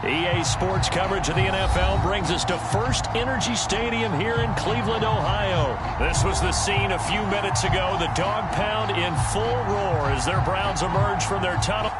EA Sports coverage of the NFL brings us to First Energy Stadium here in Cleveland, Ohio. This was the scene a few minutes ago. The dog pound in full roar as their Browns emerge from their tunnel.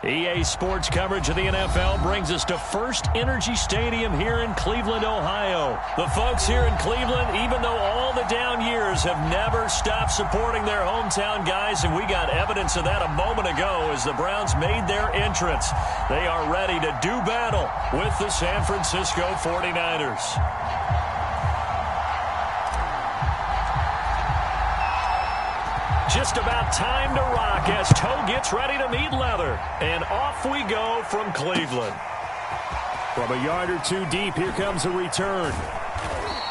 EA Sports coverage of the NFL brings us to First Energy Stadium here in Cleveland, Ohio. The folks here in Cleveland, even though all the down years, have never stopped supporting their hometown guys, and we got evidence of that a moment ago as the Browns made their entrance. They are ready to do battle with the San Francisco 49ers. Just about time to rock as toe gets ready to meet leather. And off we go from Cleveland. From a yard or two deep, here comes a return.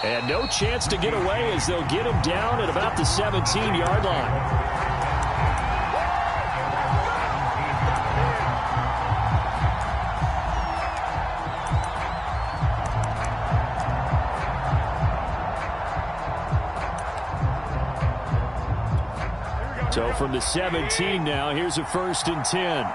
And no chance to get away as they'll get him down at about the 17-yard line. So from the 17 now, here's a 1st and 10.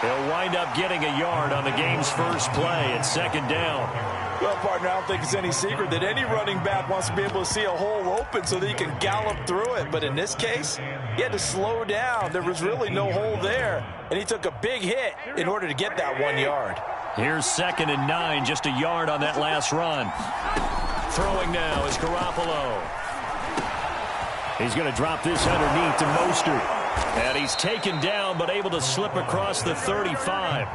He'll wind up getting a yard on the game's first play at 2nd down. Well, partner, I don't think it's any secret that any running back wants to be able to see a hole open so that he can gallop through it. But in this case, he had to slow down. There was really no hole there, and he took a big hit in order to get that 1 yard. Here's 2nd and 9, just a yard on that last run. Throwing now is Garoppolo. He's going to drop this underneath to Mostert. And he's taken down, but able to slip across the 35.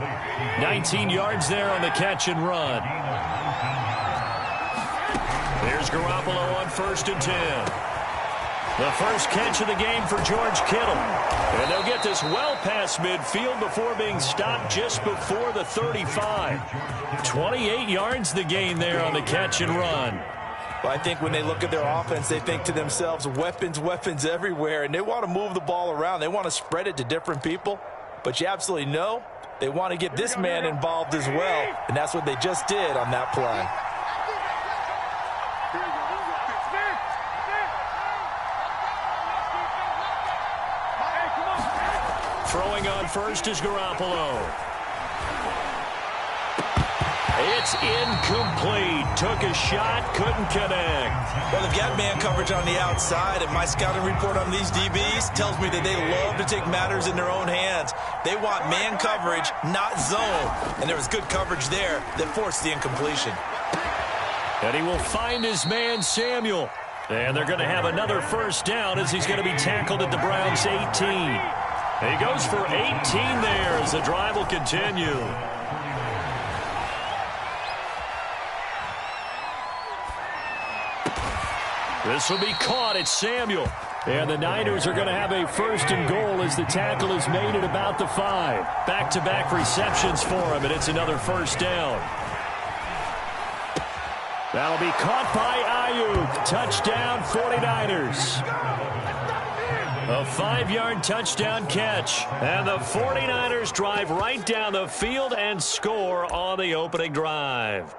19 yards there on the catch and run. Here's Garoppolo on 1st and 10. The first catch of the game for George Kittle. And they'll get this well past midfield before being stopped just before the 35. 28 yards the gain there on the catch and run. Well, I think when they look at their offense, they think to themselves, weapons, weapons everywhere, and they want to move the ball around. They want to spread it to different people. But you absolutely know they want to get this man involved as well, and that's what they just did on that play. Throwing on first is Garoppolo. It's incomplete. Took a shot, couldn't connect. Well, they've got man coverage on the outside, and my scouting report on these DBs tells me that they love to take matters in their own hands. They want man coverage, not zone. And there was good coverage there that forced the incompletion. And he will find his man, Samuel. And they're going to have another 1st down as he's going to be tackled at the Browns' 18. He goes for 18 there as the drive will continue. This will be caught. It's Samuel. And the Niners are going to have a 1st and goal as the tackle is made at about the 5. Back-to-back receptions for him, and it's another 1st down. That'll be caught by Ayuk. Touchdown, 49ers. A 5-yard touchdown catch. And the 49ers drive right down the field and score on the opening drive.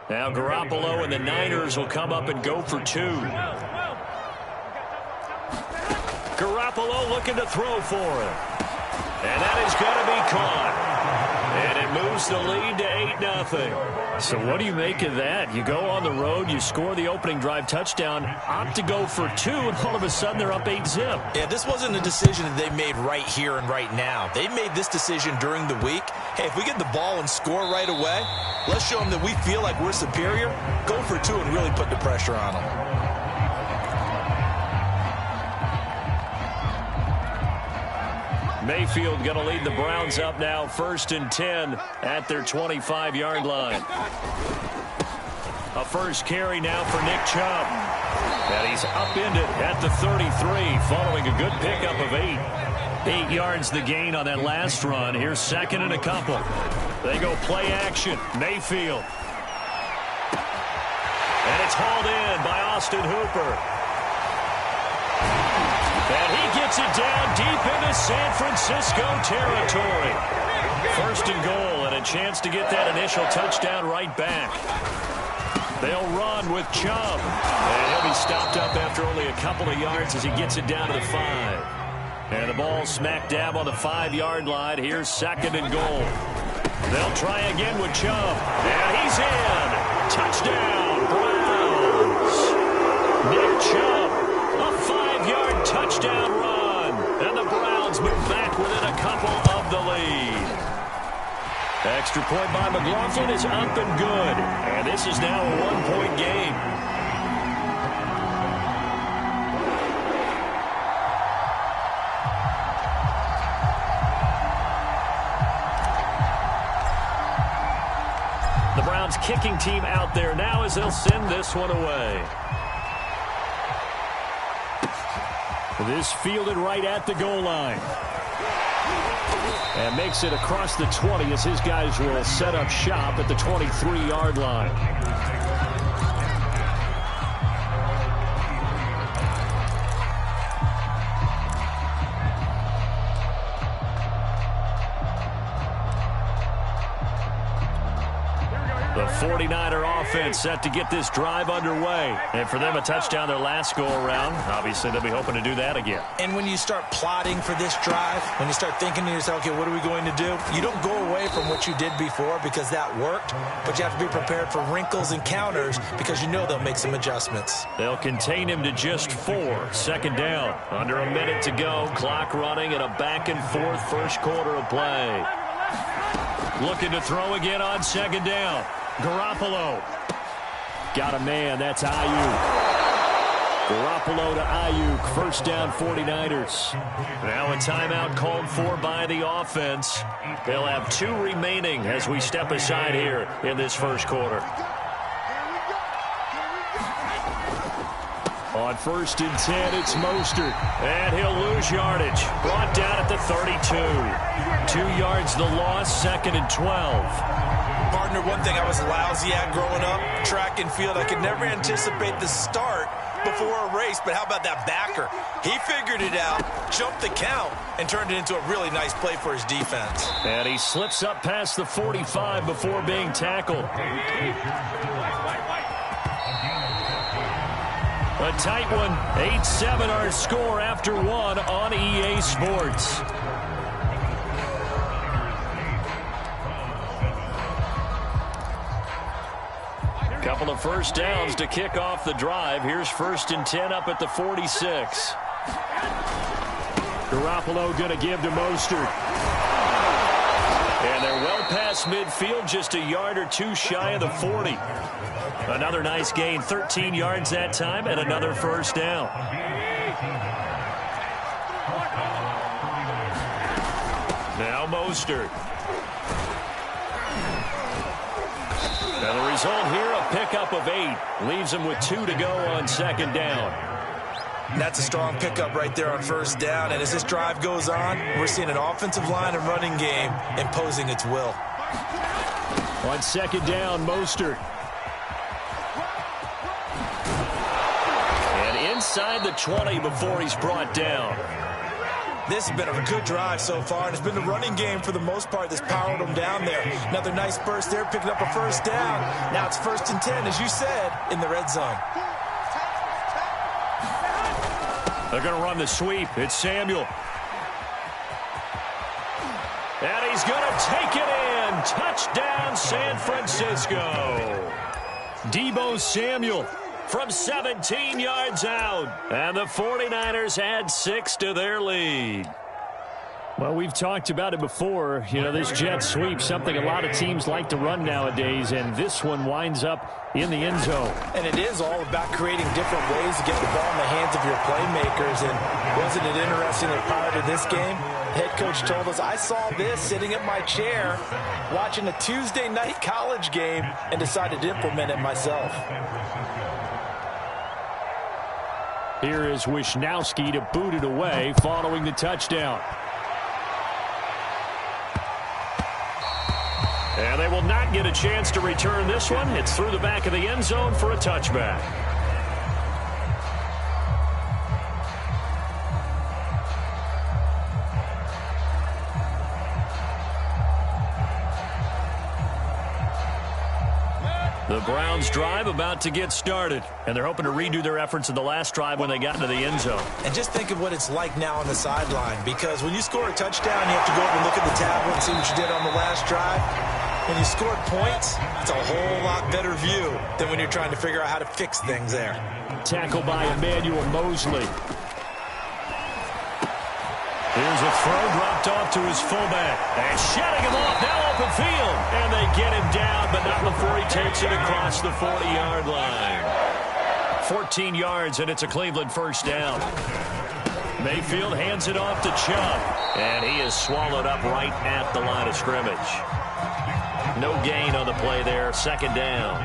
Now Garoppolo and the Niners will come up and go for 2. Garoppolo looking to throw for him. And that is going to be caught. And it moves the lead to 8-0. So what do you make of that? You go on the road, you score the opening drive touchdown, opt to go for 2, and all of a sudden they're up 8-zip. Yeah, this wasn't a decision that they made right here and right now. They made this decision during the week. Hey, if we get the ball and score right away, let's show them that we feel like we're superior. Go for 2 and really put the pressure on them. Mayfield going to lead the Browns up now, 1st and 10 at their 25-yard line. A first carry now for Nick Chubb. And he's upended at the 33 following a good pickup of 8. 8 yards the gain on that last run. Here's 2nd and a couple. They go play action. Mayfield. And it's hauled in by Austin Hooper. And he gets it down deep into San Francisco territory. 1st and goal and a chance to get that initial touchdown right back. They'll run with Chubb. And he'll be stopped up after only a couple of yards as he gets it down to the 5. And the ball smack dab on the 5-yard line. Here's 2nd and goal. They'll try again with Chubb. And he's in. Touchdown. touchdown run. And the Browns move back within a couple of the lead. Extra point by McLaughlin is up and good. And this is now a one-point game. The Browns kicking team out there now as they'll send this one away. This fielded right at the goal line. And makes it across the 20 as his guys will set up shop at the 23-yard line. The 49er offense set to get this drive underway. And for them, a touchdown their last go-around. Obviously, they'll be hoping to do that again. And when you start plotting for this drive, when you start thinking to yourself, okay, what are we going to do? You don't go away from what you did before because that worked, but you have to be prepared for wrinkles and counters because you know they'll make some adjustments. They'll contain him to just 4. Second down. Under a minute to go. Clock running and a back-and-forth first quarter of play. Looking to throw again on second down. Garoppolo. Got a man. That's Ayuk. Garoppolo to Ayuk. First down 49ers. Now a timeout called for by the offense. They'll have 2 remaining as we step aside here in this first quarter. On first and 10, it's Mostert. And he'll lose yardage. Brought down at the 32. 2 yards the loss, second and 12. Partner, one thing I was lousy at growing up, track and field, I could never anticipate the start before a race, but how about that backer? He figured it out, jumped the count, and turned it into a really nice play for his defense. And he slips up past the 45 before being tackled. A tight one, 8-7 our score after 1 on EA Sports. Couple of first downs to kick off the drive. Here's first and 10 up at the 46. Garoppolo going to give to Mostert. And they're well past midfield, just a yard or 2 shy of the 40. Another nice gain, 13 yards that time, and another first down. Now Mostert. And the result here, a pickup of 8. Leaves him with 2 to go on second down. And that's a strong pickup right there on first down. And as this drive goes on, we're seeing an offensive line and running game imposing its will. On second down, Mostert. And inside the 20 before he's brought down. This has been a good drive so far, and it's been the running game for the most part that's powered them down there. Another nice burst there, picking up a first down. Now it's first and 10, as you said, in the red zone. They're going to run the sweep. It's Samuel. And he's going to take it in. Touchdown, San Francisco. Deebo Samuel from 17 yards out. And the 49ers add 6 to their lead. Well, we've talked about it before. You know, this jet sweep, something a lot of teams like to run nowadays, and this one winds up in the end zone. And it is all about creating different ways to get the ball in the hands of your playmakers. And wasn't it interesting that prior to this game, head coach told us, I saw this sitting at my chair watching a Tuesday night college game and decided to implement it myself. Here is Wisnowski to boot it away following the touchdown. And they will not get a chance to return this one. It's through the back of the end zone for a touchback. The Browns drive about to get started, and they're hoping to redo their efforts in the last drive when they got into the end zone. And just think of what it's like now on the sideline, because when you score a touchdown, you have to go over and look at the tablet and see what you did on the last drive. When you scored points, it's a whole lot better view than when you're trying to figure out how to fix things there. Tackle by Emmanuel Mosley. Here's a throw dropped off to his fullback. And shedding him off, now open field. And they get him down, but not before he takes it across the 40-yard line. 14 yards, and it's a Cleveland first down. Mayfield hands it off to Chubb. And he is swallowed up right at the line of scrimmage. No gain on the play there, second down.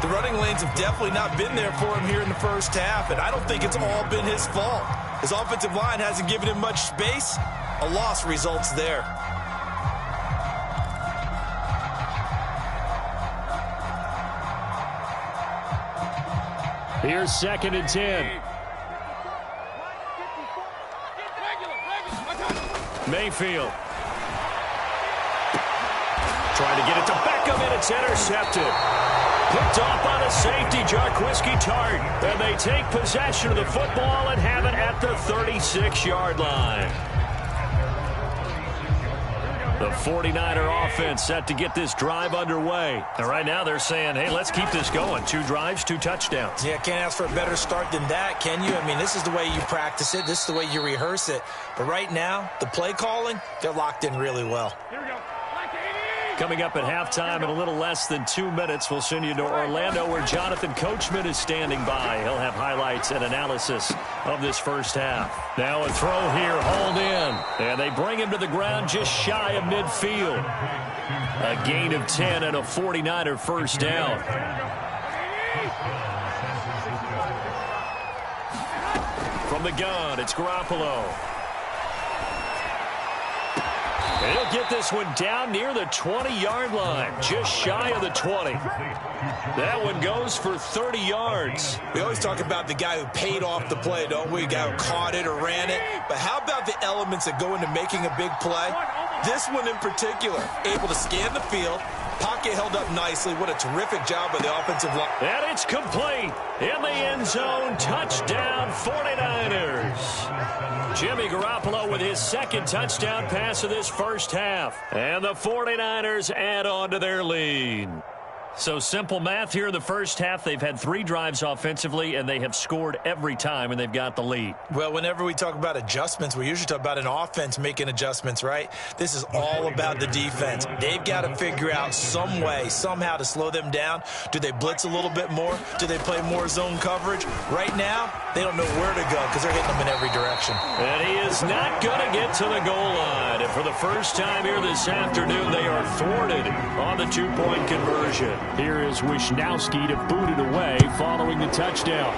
The running lanes have definitely not been there for him here in the first half, and I don't think it's all been his fault. His offensive line hasn't given him much space. A loss results there. Here's second and 10. Mayfield. Trying to get it to Beckham, and it's intercepted. Picked off by the safety, Jarquiski Tart. And they take possession of the football and have it at the 36-yard line. The 49er offense set to get this drive underway. And right now they're saying, hey, let's keep this going. 2 drives, 2 touchdowns. Yeah, can't ask for a better start than that, can you? I mean, this is the way you practice it. This is the way you rehearse it. But right now, the play calling, they're locked in really well. Here we go. Coming up at halftime in a little less than 2 minutes, we'll send you to Orlando where Jonathan Coachman is standing by. He'll have highlights and analysis of this first half. Now a throw here, hauled in. And they bring him to the ground just shy of midfield. A gain of 10 and a 49er first down. From the gun, it's Garoppolo. He'll get this one down near the 20-yard line, just shy of the 20. That one goes for 30 yards. We always talk about the guy who paid off the play, don't we? The guy who caught it or ran it. But how about the elements that go into making a big play? This one in particular, able to scan the field, pocket held up nicely. What a terrific job by the offensive line. And it's complete. In the end zone, touchdown 49ers. Jimmy Garoppolo with his second touchdown pass of this first half. And the 49ers add on to their lead. So simple math here in the first half. They've had 3 drives offensively, and they have scored every time, and they've got the lead. Well, whenever we talk about adjustments, we usually talk about an offense making adjustments, right? This is all about the defense. They've got to figure out some way, somehow to slow them down. Do they blitz a little bit more? Do they play more zone coverage? Right now, they don't know where to go because they're hitting them in every direction. And he is not going to get to the goal line. And for the first time here this afternoon, they are thwarted on the 2-point conversion. Here is Wisnowski to boot it away following the touchdown.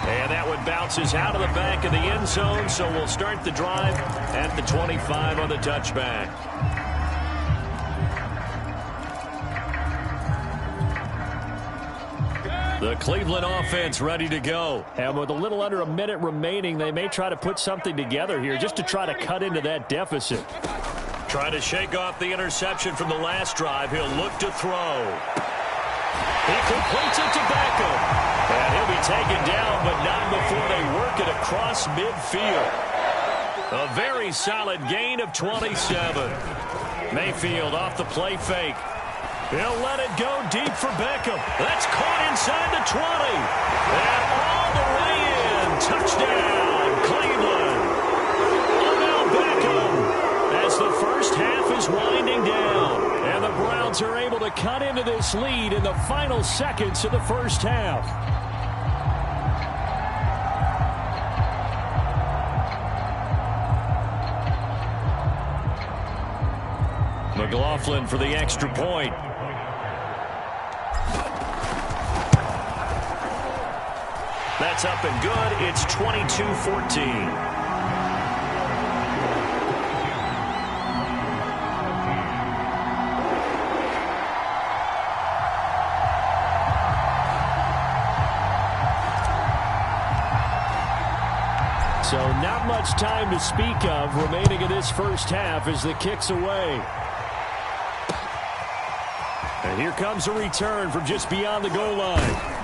And that one bounces out of the back of the end zone, so we'll start the drive at the 25 on the touchback. The Cleveland offense ready to go. And with a little under a minute remaining, they may try to put something together here just to try to cut into that deficit. Trying to shake off the interception from the last drive. He'll look to throw. He completes it to Beckham. And he'll be taken down, but not before they work it across midfield. A very solid gain of 27. Mayfield off the play fake. He'll let it go deep for Beckham. That's caught inside the 20. And all the way in. Touchdown, Cleveland. Odell Beckham as the first half is winding down. And the Browns are able to cut into this lead in the final seconds of the first half. McLaughlin for the extra point. That's up and good. It's 22-14. So not much time to speak of remaining in this first half as the kick's away. And here comes a return from just beyond the goal line.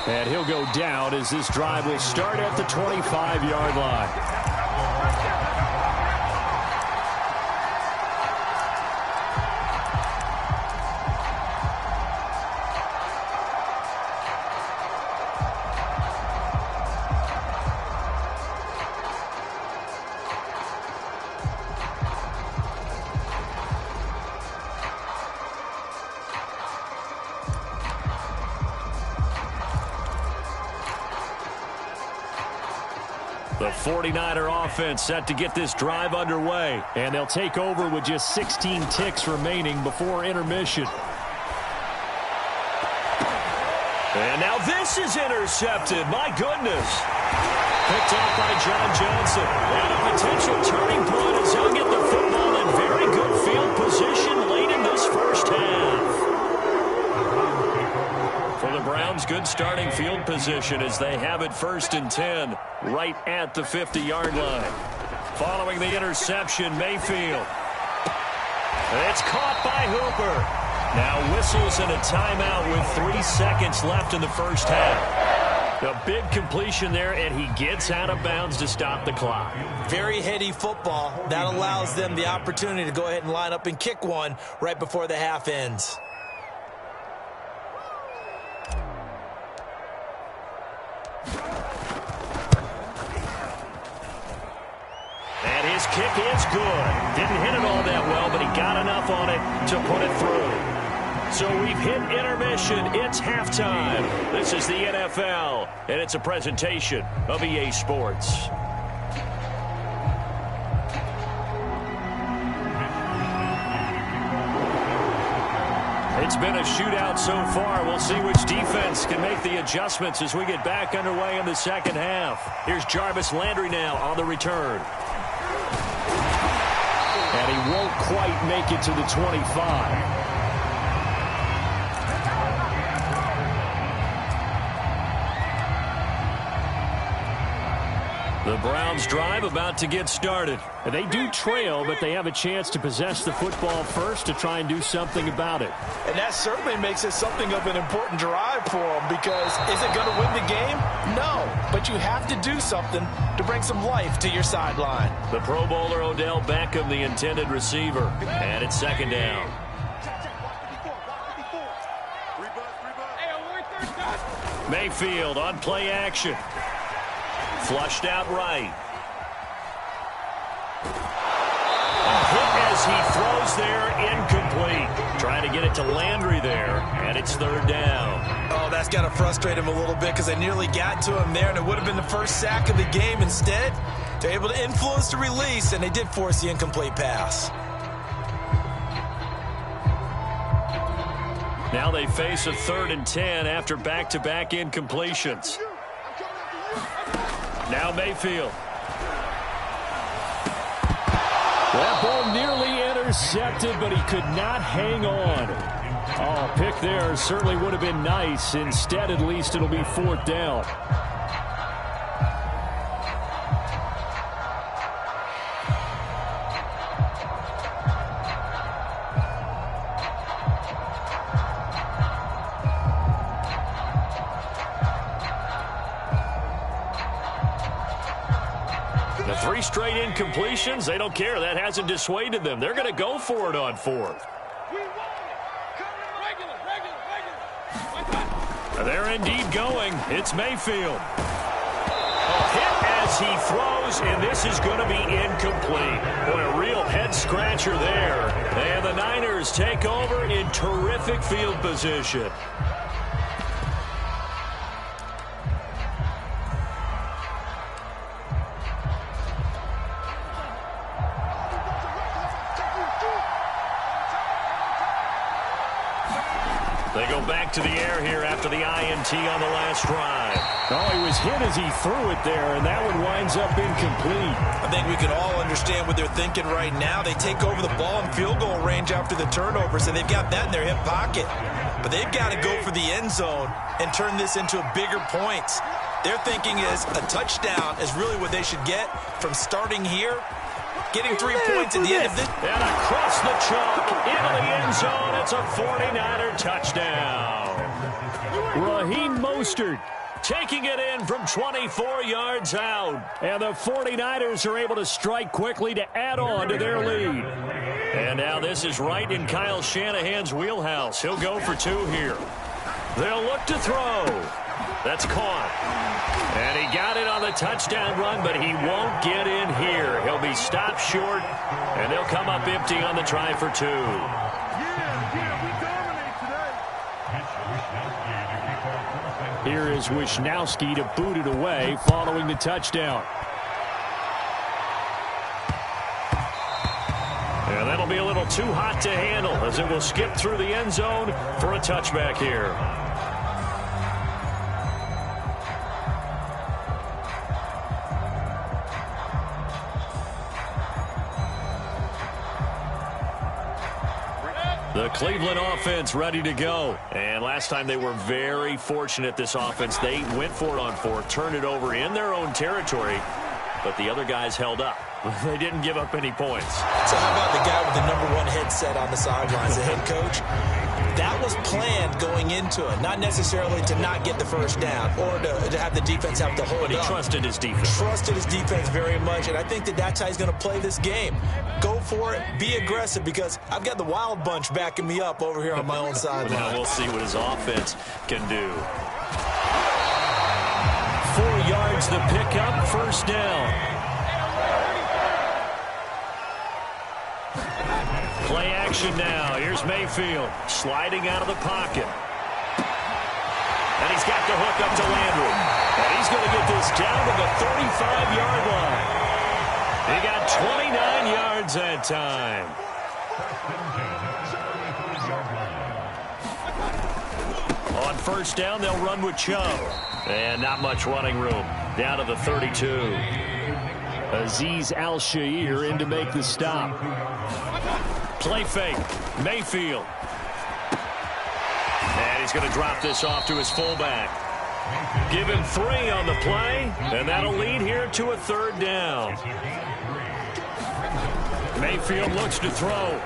And he'll go down as this drive will start at the 25-yard line. The 49er offense set to get this drive underway. And they'll take over with just 16 ticks remaining before intermission. And now this is intercepted. My goodness. Picked off by John Johnson. And a potential turning point as he'll get the football in very good field position late in this first half. For the Browns, good starting field position as they have it 1st and 10 right at the 50-yard line. Following the interception, Mayfield. It's caught by Hooper. Now whistles and a timeout with 3 seconds left in the first half. A big completion there, and he gets out of bounds to stop the clock. Very heady football. That allows them the opportunity to go ahead and line up and kick one right before the half ends. And his kick is good. Didn't hit it all that well, but he got enough on it to put it through. So we've hit intermission. It's halftime. This is the NFL, and it's a presentation of EA Sports. It's been a shootout so far. We'll see which defense can make the adjustments as we get back underway in the second half. Here's Jarvis Landry now on the return. And he won't quite make it to the 25. The Browns drive about to get started. They do trail, but they have a chance to possess the football first to try and do something about it. And that certainly makes it something of an important drive for them, because is it going to win the game? No, but you have to do something to bring some life to your sideline. The Pro Bowler Odell Beckham, the intended receiver, and it's 2nd down. Mayfield on play action. Flushed out right. A hit as he throws there, incomplete. Trying to get it to Landry there, and it's 3rd down. Oh, that's got to frustrate him a little bit, because they nearly got to him there, and it would have been the first sack of the game. Instead, they're able to influence the release, and they did force the incomplete pass. Now they face a 3rd and 10 after back-to-back incompletions. Now Mayfield. That ball nearly intercepted, but he could not hang on. Oh, pick there certainly would have been nice. Instead, at least it'll be 4th down. The 3 straight incompletions, they don't care. That hasn't dissuaded them. They're going to go for it on 4th. They're indeed going. It's Mayfield. A hit as he throws, and this is going to be incomplete. Boy, a real head-scratcher there. And the Niners take over in terrific field position. They go back to the air here after the INT on the last drive. Oh, he was hit as he threw it there, and that one winds up incomplete. I think we can all understand what they're thinking right now. They take over the ball in field goal range after the turnover, so they've got that in their hip pocket. But they've got to go for the end zone and turn this into bigger points. Their thinking is a touchdown is really what they should get from starting here. Getting 3 points at the end of this. And across the chalk, into the end zone. It's a 49er touchdown. Raheem Mostert taking it in from 24 yards out. And the 49ers are able to strike quickly to add on to their lead. And now this is right in Kyle Shanahan's wheelhouse. He'll go for 2 here. They'll look to throw. That's caught. And he got it on the touchdown run, but he won't get in here. He'll be stopped short, and they'll come up empty on the try for 2. Here is Wisnowski to boot it away following the touchdown. And that'll be a little too hot to handle as it will skip through the end zone for a touchback here. The Cleveland offense ready to go. And last time they were very fortunate, this offense. They went for it on fourth, turned it over in their own territory, but the other guys held up. They didn't give up any points. So how about the guy with the #1 headset on the sidelines, the head coach? That was planned going into it, not necessarily to not get the first down or to have the defense have to hold But he up. trusted his defense. Trusted his defense very much, and I think that's how he's going to play this game. Go for it, be aggressive, because I've got the wild bunch backing me up over here on my own sideline. Now we'll see what his offense can do. 4 yards the pickup, first down. Play action now. Here's Mayfield sliding out of the pocket. And he's got the hook up to Landry. And he's going to get this down to the 35-yard line. He got 29 yards that time. On first down, they'll run with Chubb. And not much running room. Down to the 32. Azeez Al-Shaair in to make the stop. Play fake. Mayfield. And he's going to drop this off to his fullback. Give him 3 on the play, and that'll lead here to a third down. Mayfield looks to throw.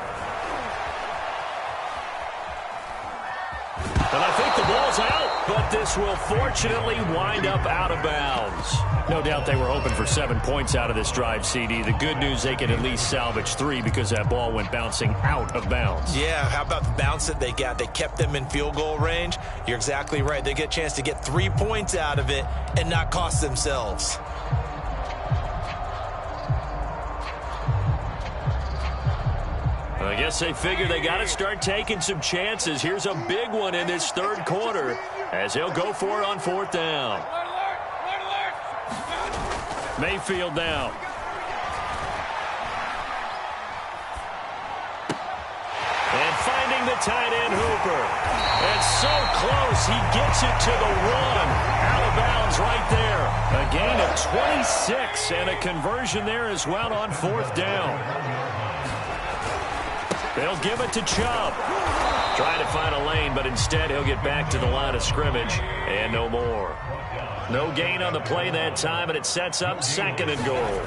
And I think the ball's out, but this will fortunately wind up out of bounds. No doubt they were hoping for 7 points out of this drive, CD. The good news, they can at least salvage 3 because that ball went bouncing out of bounds. Yeah, how about the bounce that they got? They kept them in field goal range. You're exactly right. They get a chance to get 3 points out of it and not cost themselves. I guess they figure they got to start taking some chances. Here's a big one in this third quarter as they'll go for it on fourth down. Mayfield down. And finding the tight end Hooper. And so close, he gets it to the 1. Out of bounds right there. A gain of 26 and a conversion there as well on fourth down. They'll give it to Chubb. Trying to find a lane, but instead he'll get back to the line of scrimmage and no more. No gain on the play that time, and it sets up 2nd and goal.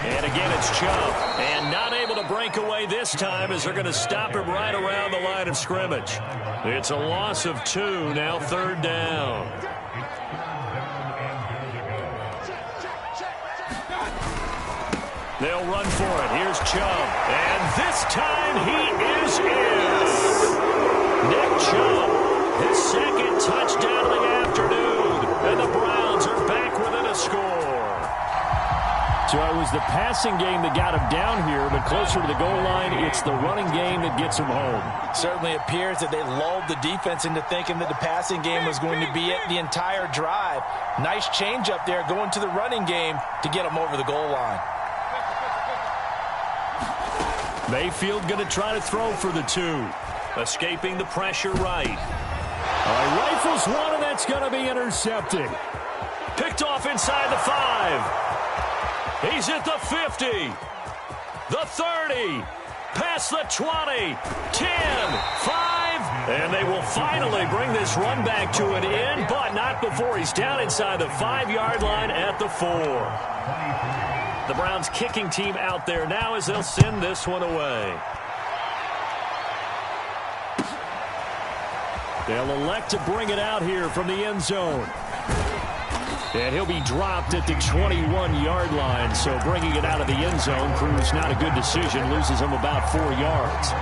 And again, it's Chubb. And not able to break away this time as they're going to stop him right around the line of scrimmage. It's a loss of 2, now third down. They'll run for it. Here's Chubb. And this time he is in. Nick Chubb, his 2nd touchdown of the afternoon. And the Browns are back within a score. So it was the passing game that got him down here, but closer to the goal line, it's the running game that gets him home. Certainly appears that they lulled the defense into thinking that the passing game was going to be it the entire drive. Nice change up there going to the running game to get them over the goal line. Mayfield going to try to throw for the 2. Escaping the pressure right. Rifles one, and that's going to be intercepted. Picked off inside the 5. He's at the 50. The 30. Past the 20. 10. 5. And they will finally bring this run back to an end, but not before he's down inside the 5-yard line at the 4. The Browns kicking team out there now as they'll send this one away. They'll elect to bring it out here from the end zone. And he'll be dropped at the 21-yard line, so bringing it out of the end zone proves not a good decision, loses him about 4 yards.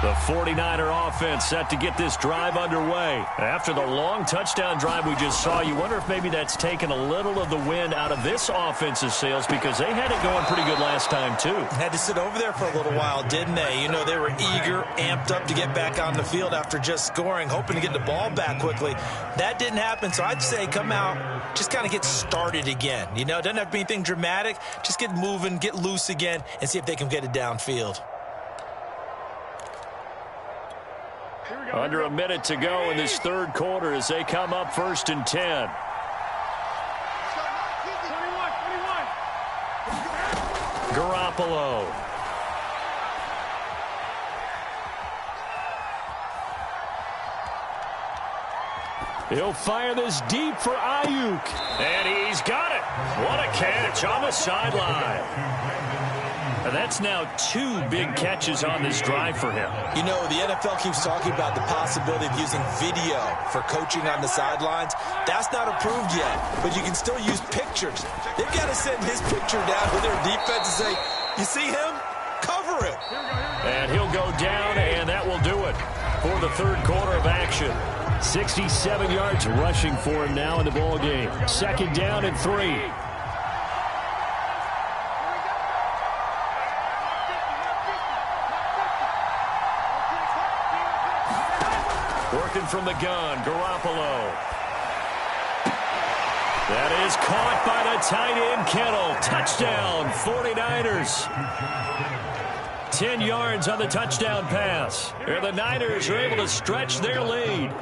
The The 49er offense set to get this drive underway. After the long touchdown drive we just saw, you wonder if maybe that's taken a little of the wind out of this offense's sails because they had it going pretty good last time, too. Had to sit over there for a little while, didn't they? You know, they were eager, amped up to get back on the field after just scoring, hoping to get the ball back quickly. That didn't happen, so I'd say come out, just kind of get started again. You know, it doesn't have to be anything dramatic. Just get moving, get loose again, and see if they can get it downfield. Under a minute to go in this third quarter as they come up 1st and 10. Garoppolo. He'll fire this deep for Ayuk. And he's got it. What a catch on the sideline. And that's now 2 big catches on this drive for him. You know, the NFL keeps talking about the possibility of using video for coaching on the sidelines. That's not approved yet, but you can still use pictures. They've got to send his picture down to their defense and say, you see him? Cover it. And he'll go down, and that will do it for the third quarter of action. 67 yards rushing for him now in the ball game. 2nd down and 3. Working from the gun, Garoppolo. That is caught by the tight end, Kittle. Touchdown, 49ers. 10 yards on the touchdown pass. And the Niners are able to stretch their lead.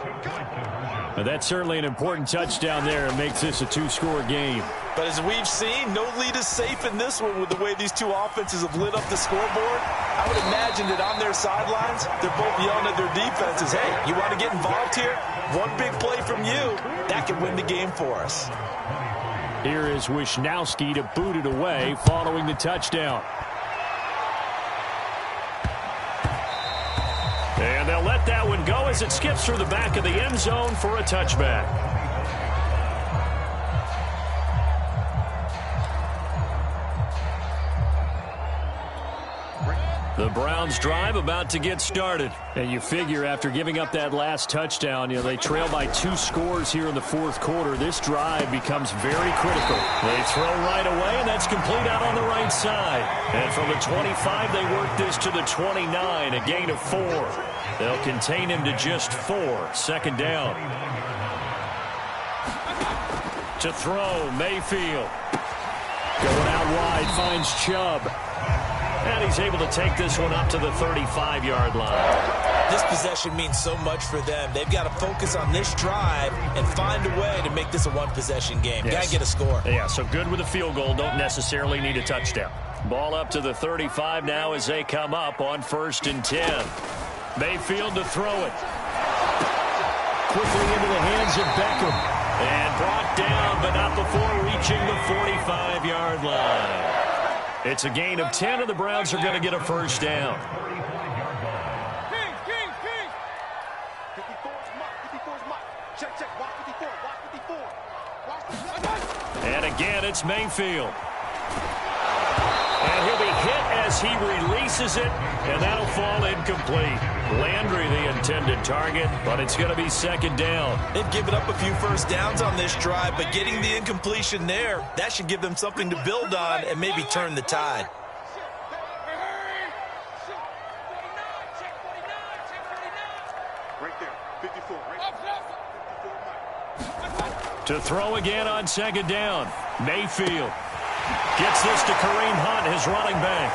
But that's certainly an important touchdown there. It makes this a 2-score game. But as we've seen, no lead is safe in this one with the way these two offenses have lit up the scoreboard. I would imagine that on their sidelines, they're both yelling at their defenses, hey, you want to get involved here? One big play from you, that can win the game for us. Here is Wishnowski to boot it away following the touchdown. And they'll let that one go as it skips through the back of the end zone for a touchback. The Browns drive about to get started. And you figure after giving up that last touchdown, they trail by 2 scores here in the 4th quarter. This drive becomes very critical. They throw right away, and that's complete out on the right side. And from the 25, they work this to the 29, a gain of 4. They'll contain him to just 4. 2nd down. To throw, Mayfield. Going out wide, finds Chubb. And he's able to take this one up to the 35-yard line. This possession means so much for them. They've got to focus on this drive and find a way to make this a 1-possession game. Yes. Got to get a score. Yeah, so good with a field goal. Don't necessarily need a touchdown. Ball up to the 35 now as they come up on 1st and 10. Mayfield to throw it. Quickly into the hands of Beckham. And brought down, but not before reaching the 45-yard line. It's a gain of 10, and the Browns are going to get a 1st down. And again, it's Mayfield. And he'll be hit as he releases it, and that'll fall incomplete. Landry, the intended target, but it's going to be 2nd down. They've given up a few first downs on this drive, but getting the incompletion there, that should give them something to build on and maybe turn the tide. To throw again on 2nd down. Mayfield gets this to Kareem Hunt, his running back.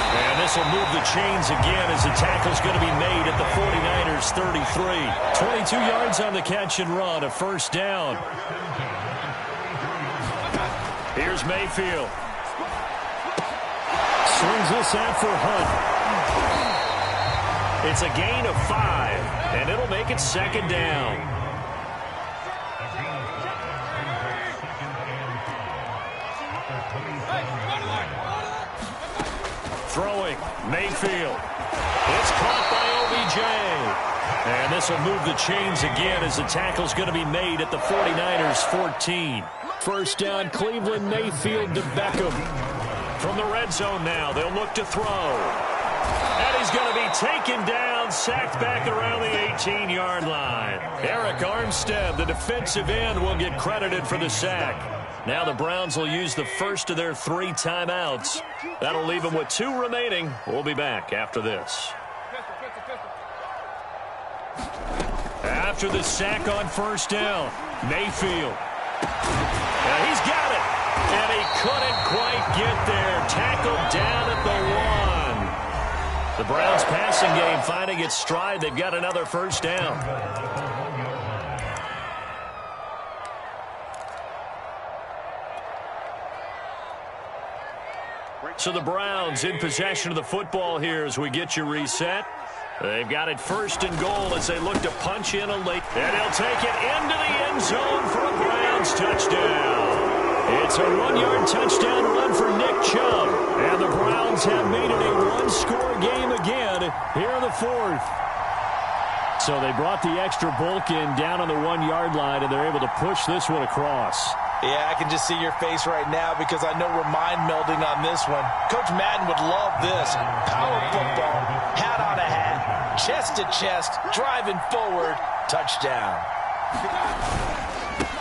And this will move the chains again as the tackle's going to be made at the 49ers' 33. 22 yards on the catch and run, a 1st down. Here's Mayfield. Swings this out for Hunt. It's a gain of 5, and it'll make it 2nd down. Throwing, Mayfield. It's caught by OBJ. And this will move the chains again as the tackle's going to be made at the 49ers' 14. 1st down, Cleveland. Mayfield to Beckham. From the red zone now, they'll look to throw. And he's going to be taken down, sacked back around the 18-yard line. Eric Armstead, the defensive end, will get credited for the sack. Now the Browns will use the first of their 3 timeouts. That'll leave them with 2 remaining. We'll be back after this. After the sack on first down, Mayfield. And he's got it. And he couldn't quite get there. Tackled down at the 1. The Browns passing game finding its stride. They've got another first down. So the Browns in possession of the football here as we get you reset. They've got it first and goal as they look to punch in a late. And he'll take it into the end zone for a Browns touchdown. It's a 1-yard touchdown run for Nick Chubb. And the Browns have made it a 1-score game again here in the 4th. So they brought the extra bulk in down on the 1-yard line, and they're able to push this one across. Yeah, I can just see your face right now because I know we're mind melding on this one. Coach Madden would love this. Power football, hat on a hat, chest to chest, driving forward, touchdown.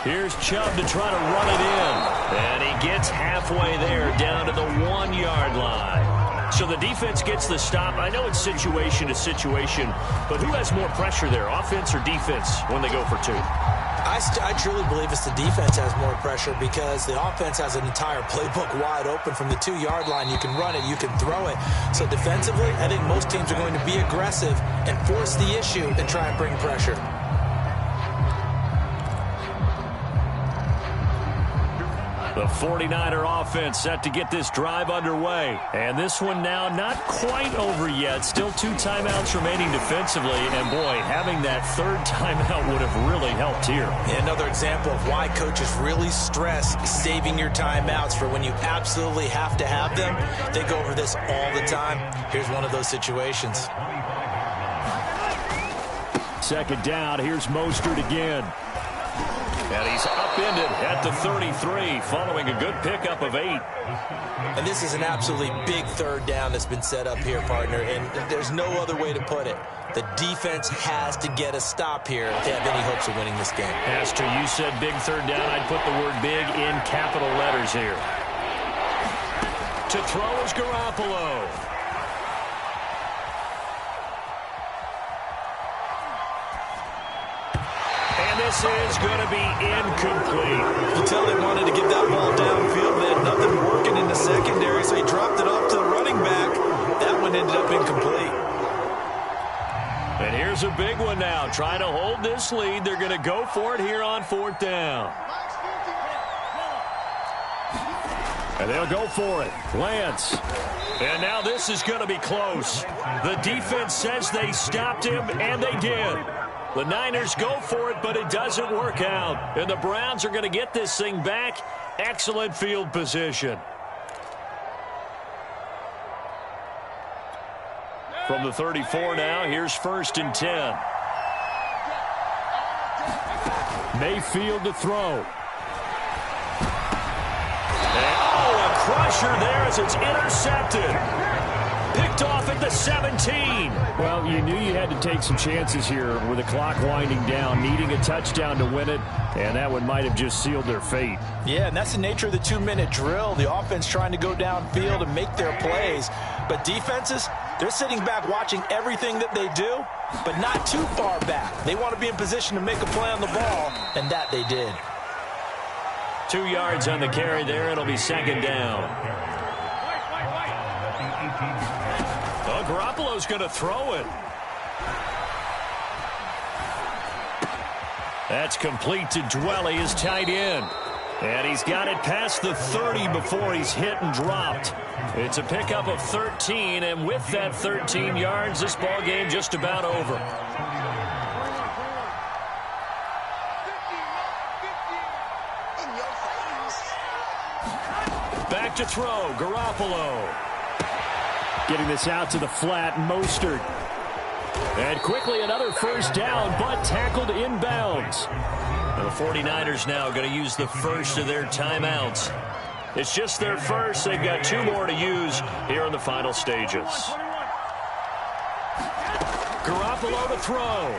Here's Chubb to try to run it in. And he gets halfway there down to the 1-yard line. So the defense gets the stop. I know it's situation to situation, but who has more pressure there, offense or defense, when they go for 2? I truly believe it's the defense has more pressure because the offense has an entire playbook wide open from the 2-yard line. You can run it, you can throw it. So defensively, I think most teams are going to be aggressive and force the issue and try and bring pressure. The 49er offense set to get this drive underway. And this one now not quite over yet. Still 2 timeouts remaining defensively. And, boy, having that 3rd timeout would have really helped here. Yeah, another example of why coaches really stress saving your timeouts for when you absolutely have to have them. They go over this all the time. Here's one of those situations. 2nd down. Here's Mostert again. And he's upended at the 33 following a good pickup of 8. And this is an absolutely big 3rd down that's been set up here, partner, and there's no other way to put it. The defense has to get a stop here if they have any hopes of winning this game. As to you said big 3rd down, I'd put the word big in capital letters here. To throw is Garoppolo. This is going to be incomplete. You tell they wanted to get that ball downfield. They had nothing working in the secondary, so he dropped it off to the running back. That one ended up incomplete. And here's a big one now. Trying to hold this lead. They're going to go for it here on 4th down. And they'll go for it. Lance. And now this is going to be close. The defense says they stopped him, and they did. The Niners go for it, but it doesn't work out. And the Browns are going to get this thing back. Excellent field position. From the 34 now, here's 1st and 10. Mayfield to throw. And, a crusher there as it's intercepted. Picked off at the 17. Well, you knew you had to take some chances here with the clock winding down, needing a touchdown to win it, and that one might have just sealed their fate. Yeah, and that's the nature of the 2-minute drill. The offense trying to go downfield and make their plays. But defenses, they're sitting back watching everything that they do, but not too far back. They want to be in position to make a play on the ball, and that they did. 2 yards on the carry there. It'll be 2nd down. Garoppolo's going to throw it. That's complete to Dwelly, his tight end. And he's got it past the 30 before he's hit and dropped. It's a pickup of 13, and with that 13 yards, this ball game just about over. Back to throw, Garoppolo. Getting this out to the flat, Mostert. And quickly another first down, but tackled inbounds. And the 49ers now going to use the first of their timeouts. It's just their first. They've got 2 more to use here in the final stages. Garoppolo to throw.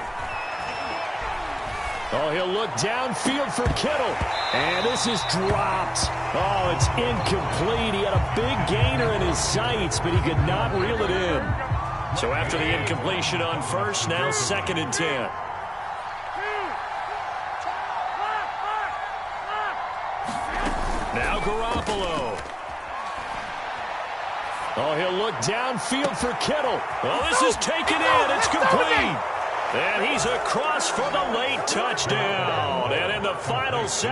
Oh, he'll look downfield for Kittle. And this is dropped. Oh, it's incomplete. He had a big gainer in his sights, but he could not reel it in. So after the incompletion on first, now 2nd and 10. Now Garoppolo. Oh, he'll look downfield for Kittle. Oh, this is taken in. It's complete. And he's across for the late touchdown. And in the final